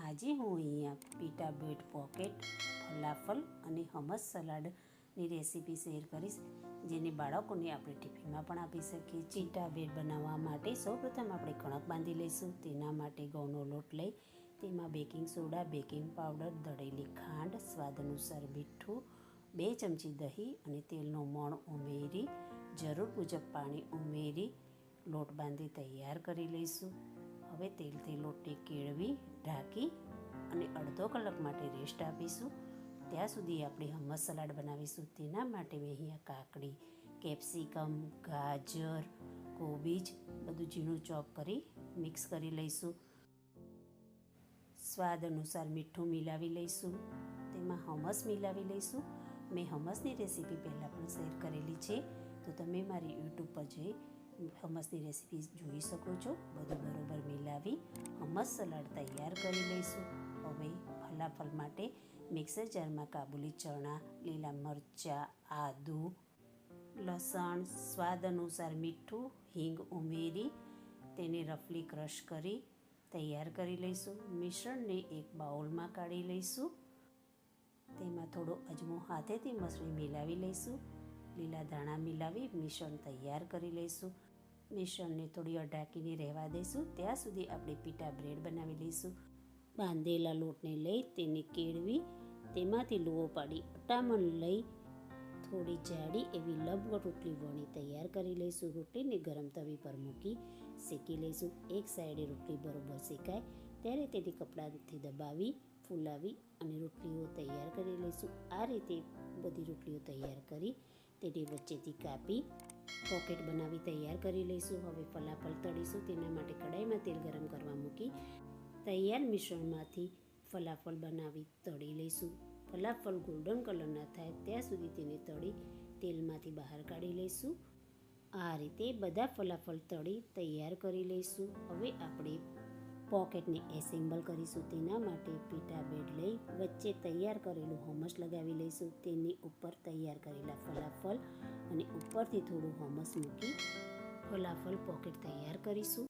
આજે હું અહીંયા પીટા બ્રેડ પોકેટ, ફલાફલ અને હમસ સલાડની રેસીપી શેર કરીશ, જેને બાળકોને આપણે ટિફિનમાં પણ આપી શકીએ. પીટા બ્રેડ બનાવવા માટે સૌપ્રથમ આપણે કણક બાંધી લઈશું. તેના માટે ઘઉંનો લોટ લઈ તેમાં બેકિંગ સોડા, બેકિંગ પાવડર, દળેલી ખાંડ, સ્વાદ અનુસાર મીઠું, 2 ચમચી દહીં અને તેલનો મોણ ઉમેરી જરૂર મુજબ પાણી ઉમેરી લોટ બાંધી તૈયાર કરી લઈશું. હવે તેલથી લોટને કેળવી ઢાંકી અને અડધો કલાક માટે રેસ્ટ આપીશું. ત્યાં સુધી આપણે હમસ સલાડ બનાવીશું. તેના માટે મેં અહીંયા કાકડી, કેપ્સિકમ, ગાજર, કોબીજ બધું ઝીણું ચોપ કરી મિક્સ કરી લઈશું. સ્વાદ અનુસાર મીઠું મિલાવી લઈશું. તેમાં હમસ મિલાવી લઈશું. મેં હમસની રેસીપી પહેલાં પણ શેર કરેલી છે, તો તમે મારી યુટ્યુબ પર જઈ હમસની રેસીપી જોઈ શકો છો. બધું બરોબર મિલાવી હમસ સલાડ તૈયાર કરી લઈશું. હવે ફલાફલ માટે મિક્સર જારમાં કાબુલી ચણા, લીલા મરચાં, આદુ, લસણ, સ્વાદ અનુસાર મીઠું, હિંગ ઉમેરી તેને રફલી ક્રશ કરી તૈયાર કરી લઈશું. મિશ્રણને એક બાઉલમાં કાઢી લઈશું. તેમાં થોડો અજમો હાથેથી મસળી મિલાવી લઈશું. લીલા ધાણા મિલાવી મિશ્રણ તૈયાર કરી લઈશું. મિશ્રણને થોડી વાર ઢાંકીને રહેવા દઈશું. ત્યાં સુધી આપણે પીટા બ્રેડ બનાવી લઈશું. બાંધેલા લોટને લઈ તેને કેળવી તેમાંથી લુઓ પાડી અટામણ લઈ થોડી જાડી એવી લંબગોળ રોટલી વણી તૈયાર કરી લઈશું. રોટલીને ગરમ તવી પર મૂકી શેકી લઈશું. એક સાઈડે રોટલી બરોબર શેકાય ત્યારે તેને કપડાથી દબાવી ફૂલાવી અને રોટલીઓ તૈયાર કરી લઈશું. આ રીતે બધી રોટલીઓ તૈયાર કરી તેને વચ્ચેથી કાપી પોકેટ બનાવી તૈયાર કરી લઈશું. હવે ફલાફલ તળીશું. તેના માટે કડાઈમાં તેલ ગરમ કરવા મૂકી તૈયાર મિશ્રણમાંથી ફલાફલ બનાવી તળી લઈશું. ફલાફલ ગોલ્ડન કલરના થાય ત્યાં સુધી તેને તળી તેલમાંથી બહાર કાઢી લઈશું. આ રીતે બધા ફલાફલ તળી તૈયાર કરી લઈશું. હવે આપણે પોકેટને એસેમ્બલ કરીશું. તેના માટે પીટા બ્રેડ લઈ વચ્ચે તૈયાર કરેલું હમસ લગાવી લઈશું. તેની ઉપર તૈયાર કરેલા ફલાફલ અને ઉપરથી થોડું હમસ મૂકી ફલાફલ પોકેટ તૈયાર કરીશું.